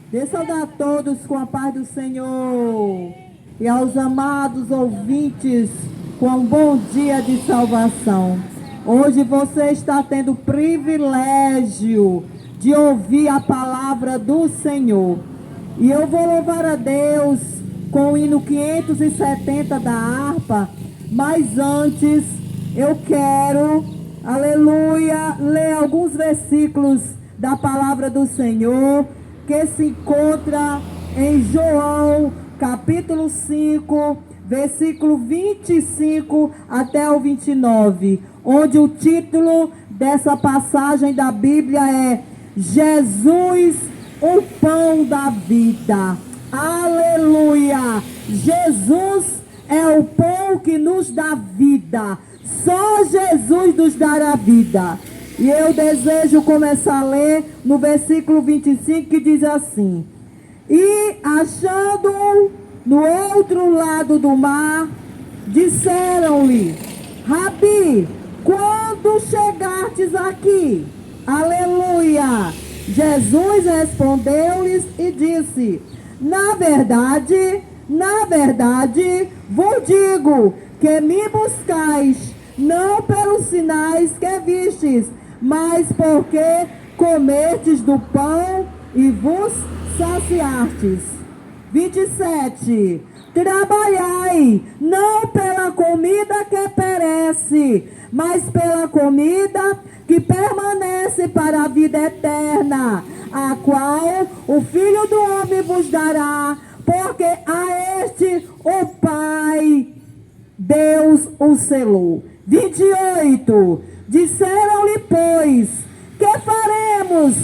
Dê saudar a todos com a paz do Senhor. E aos amados ouvintes, com um bom dia de salvação. Hoje você está tendo o privilégio de ouvir a palavra do Senhor. E eu vou louvar a Deus com o hino 570 da harpa. Mas antes, eu quero, aleluia, ler alguns versículos da palavra do Senhor, que se encontra em João, capítulo 5, versículo 25 até o 29, onde o título dessa passagem da Bíblia é Jesus, o pão da vida. Aleluia! Jesus é o pão que nos dá vida. Só Jesus nos dará vida. E eu desejo começar a ler no versículo 25, que diz assim: E achando no outro lado do mar, disseram-lhe: Rabi, quando chegastes aqui? Aleluia! Jesus respondeu-lhes e disse: Na verdade, vos digo que me buscais, não pelos sinais que vistes, mas porque comestes do pão e vos saciastes. 27. Trabalhai, não pela comida que perece, mas pela comida que permanece para a vida eterna, a qual o Filho do Homem vos dará, porque a este o Pai, Deus o selou. 28. Disseram-lhe, pois, que faremos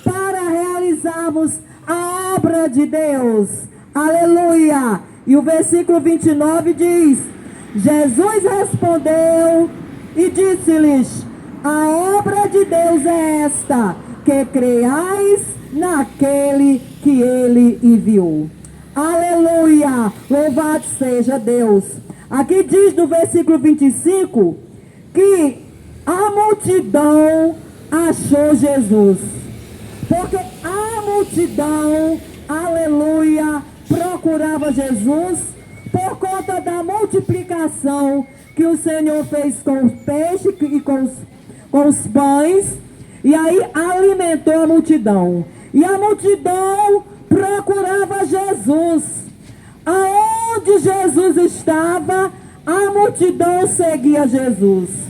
para realizarmos a obra de Deus? Aleluia! E o versículo 29 diz: Jesus respondeu e disse-lhes: A obra de Deus é esta, que creiais naquele que ele enviou. Aleluia! Louvado seja Deus! Aqui diz no versículo 25 que a multidão achou Jesus. Porque a multidão, aleluia, procurava Jesus por conta da multiplicação que o Senhor fez com os peixes e com os pães. E aí alimentou a multidão. E a multidão procurava Jesus. Aonde Jesus estava, a multidão seguia Jesus.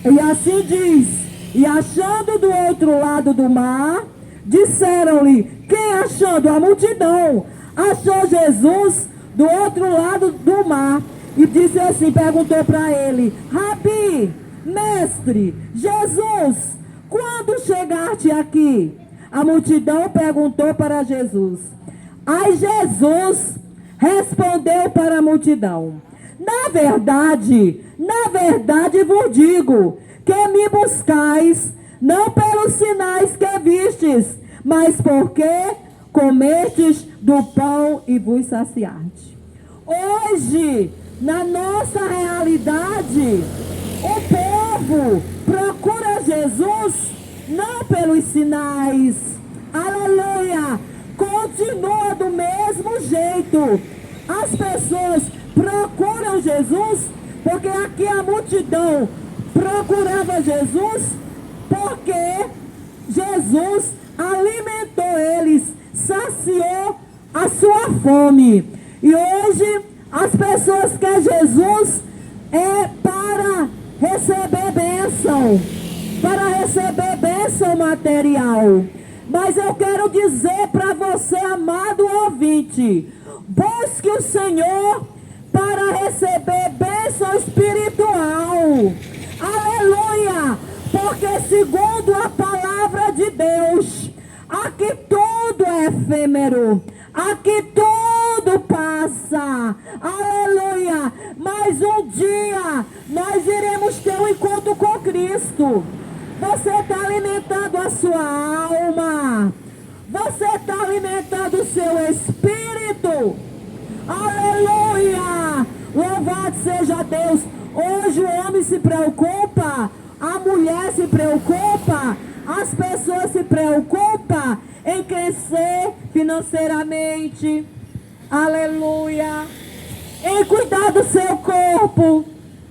E assim diz: E achando do outro lado do mar, disseram-lhe. Quem achando? A multidão achou Jesus do outro lado do mar. E disse assim, perguntou para ele: Rabi, mestre, Jesus, quando chegaste aqui? A multidão perguntou para Jesus. Aí Jesus respondeu para a multidão: Na verdade vos digo, que me buscais, não pelos sinais que vistes, mas porque comestes do pão e vos saciastes. Hoje, na nossa realidade, o povo procura Jesus não pelos sinais. Aleluia! Continua do mesmo jeito. As pessoas procuram Jesus porque aqui a multidão procurava Jesus porque Jesus alimentou eles, saciou a sua fome. E hoje as pessoas querem Jesus para receber bênção material. Mas eu quero dizer para você, amado ouvinte, busque o Senhor para receber bênção espiritual. Aleluia! Porque segundo a palavra de Deus, aqui tudo é efêmero, aqui tudo passa. Aleluia! Mas um dia nós iremos ter um encontro com Cristo. Você está alimentando a sua alma. Você está alimentando o seu espírito. Aleluia! Louvado seja Deus. Hoje o homem se preocupa, a mulher se preocupa, as pessoas se preocupam em crescer financeiramente, aleluia, em cuidar do seu corpo,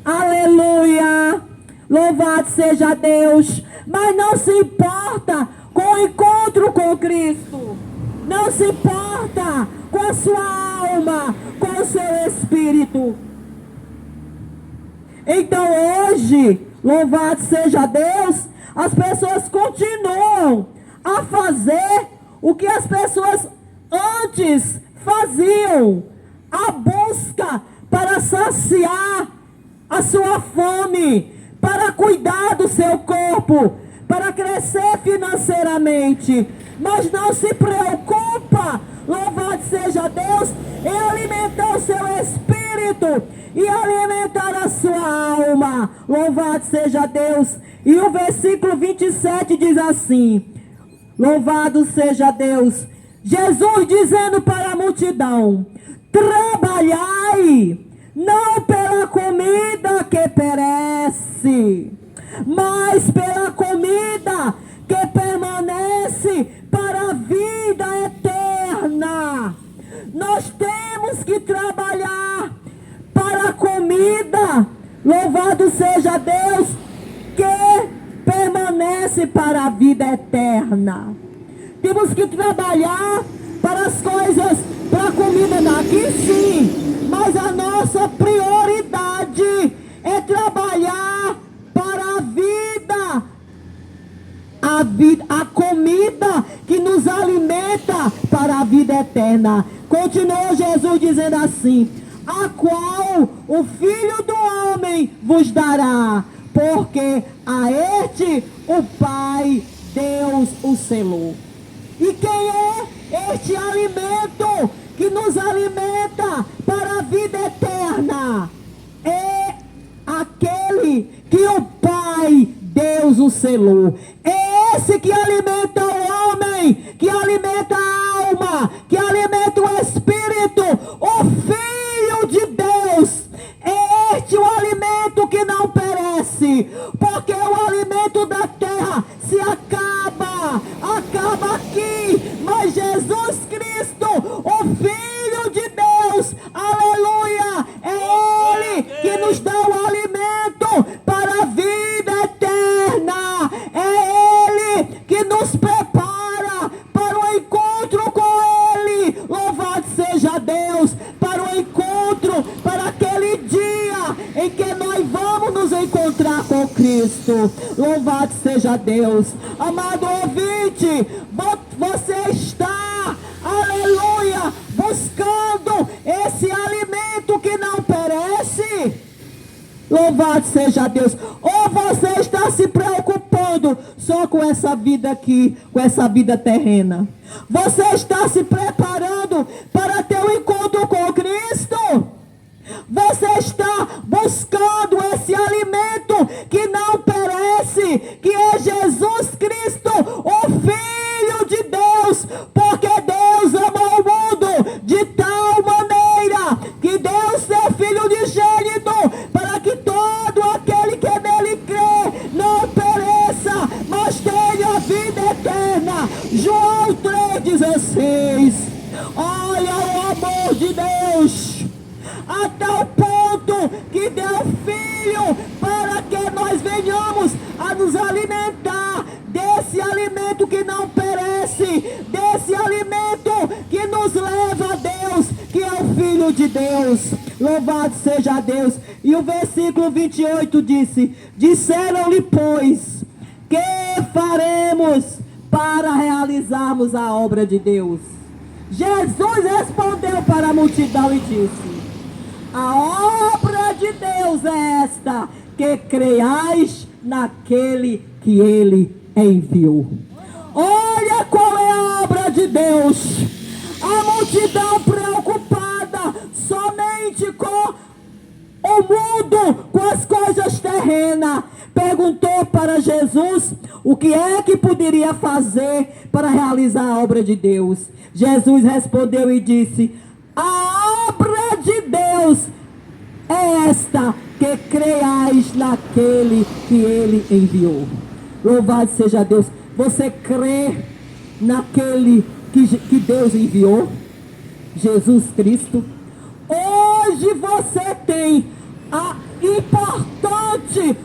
aleluia, louvado seja Deus, mas não se importa com o encontro com Cristo, não se importa com a sua alma, com o seu espírito. Então hoje, louvado seja Deus, as pessoas continuam a fazer o que as pessoas antes faziam, a busca para saciar a sua fome, para cuidar do seu corpo, para crescer financeiramente, mas não se preocupa, louvado seja Deus, em alimentar o seu espírito e alimentar a sua alma, louvado seja Deus. E o versículo 27 diz assim, louvado seja Deus, Jesus dizendo para a multidão, trabalhai, não pela comida que perece, mas pela comida que permanece para a vida eterna. Nós temos que trabalhar para a comida, louvado seja Deus, que permanece para a vida eterna. Temos que trabalhar para as coisas, para a comida daqui sim, mas a nossa prioridade é trabalhar para a comida que nos alimenta para a vida eterna. Continuou Jesus dizendo assim, a qual o Filho do Homem vos dará, porque a este o Pai, Deus, o selou. E quem é este alimento que nos alimenta para a vida eterna? É aquele que o Pai, Deus, o selou. É esse que alimenta o homem, que alimenta a alma, que alimenta o espírito, o Filho de Deus. É este o alimento que não perece, porque o alimento da terra se acaba aqui, mas Jesus Cristo, o Filho de Deus, aleluia, é Ele que nos dá o alimento para a vida eterna, é Ele que nos prepara para o encontro com Ele, louvado seja Deus, para o encontro, para aquele dia em que nós vamos nos encontrar com Cristo, louvado seja Deus. Amado ouvinte, você está, aleluia, buscando esse alimento que não perece, louvado seja Deus, ou você está se preocupando só com essa vida aqui, com essa vida terrena? Você está se preparando para ter um encontro com Cristo? Você está buscando esse alimento que não perece, que é Jesus Cristo, o Filho de Deus, porque Deus amou o mundo de tal maneira que deu seu Filho unigênito para que todo aquele que nele crê não pereça, mas tenha vida eterna. João 3,16. Olha o amor de Deus, a tal ponto que deu Filho para que nós venhamos a nos alimentar desse alimento que não perece, desse alimento que nos leva a Deus, que é o Filho de Deus. Louvado seja Deus. E o versículo 28 disse, disseram-lhe, pois, que faremos para realizarmos a obra de Deus? Jesus respondeu para a multidão e disse, a obra de Deus é esta, que creiais naquele que Ele enviou. Olha qual é a obra de Deus. A multidão preocupada somente com o mundo, com as coisas terrenas, perguntou para Jesus o que é que poderia fazer para realizar a obra de Deus. Jesus respondeu e disse, a obra de Deus é esta, que creiais naquele que Ele enviou. Louvado seja Deus. Você crê naquele que Deus enviou, Jesus Cristo. Hoje você tem a importante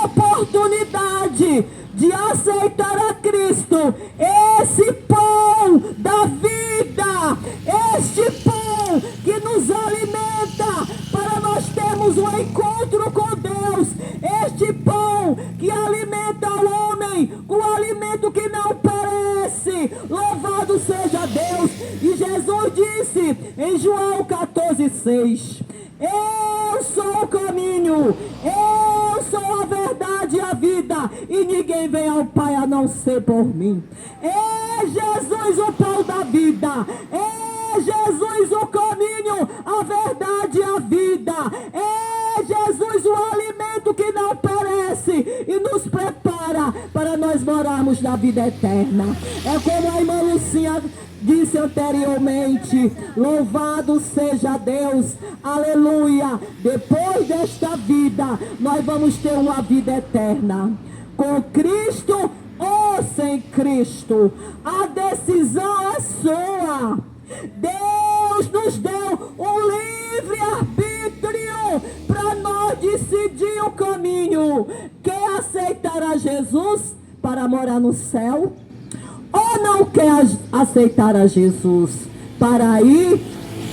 oportunidade de aceitar a Cristo, esse pão da vida, este pão que nos alimenta para nós termos um encontro com Deus, este pão que alimenta o homem com o alimento que não perece. Louvado seja Deus. E Jesus disse em João 14,6: eu sou o caminho, eu sou a verdade e a vida, e ninguém vem ao Pai a não ser por mim. É Jesus o pão da vida, é Jesus o caminho, a verdade e a vida, é Jesus o alimento que não perece e nos prepara para nós morarmos na vida eterna. É como a irmã Lucinha disse anteriormente, louvado seja Deus, aleluia. Depois desta vida, nós vamos ter uma vida eterna, com Cristo ou sem Cristo. A decisão é sua. Deus nos deu um livre-arbítrio para nós decidir o caminho. Quer aceitar a Jesus para morar no céu? Ou não quer aceitar a Jesus para ir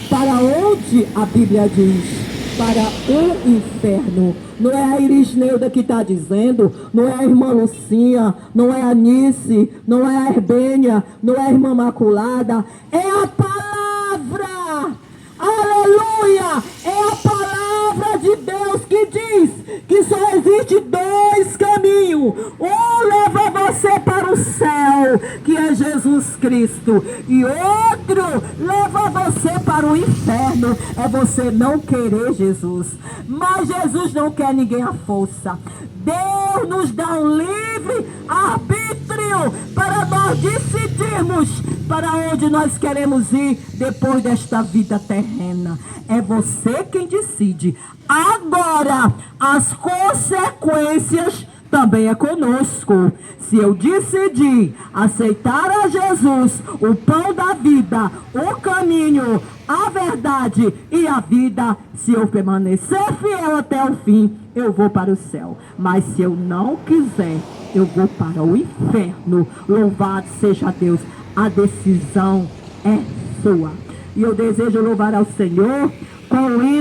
para onde a Bíblia diz? Para o inferno. Não é a Irisneuda que está dizendo, não é a irmã Lucinha, não é a Nice, não é a Herbênia, não é a irmã Maculada, é a palavra, aleluia, é a palavra de Deus que diz que só existe dois caminhos. Um leva você para o céu, que é Jesus Cristo, e outro leva você para o inferno, é você não querer Jesus. Mas Jesus não quer ninguém à força. Deus nos dá um livre arbítrio para nós decidirmos para onde nós queremos ir depois desta vida terrena. É você quem decide. Agora, as consequências também é conosco. Se eu decidir aceitar a Jesus, o pão da vida, o caminho, a verdade e a vida, se eu permanecer fiel até o fim, eu vou para o céu. Mas se eu não quiser, eu vou para o inferno. Louvado seja Deus. A decisão é sua. E eu desejo louvar ao Senhor com o hino.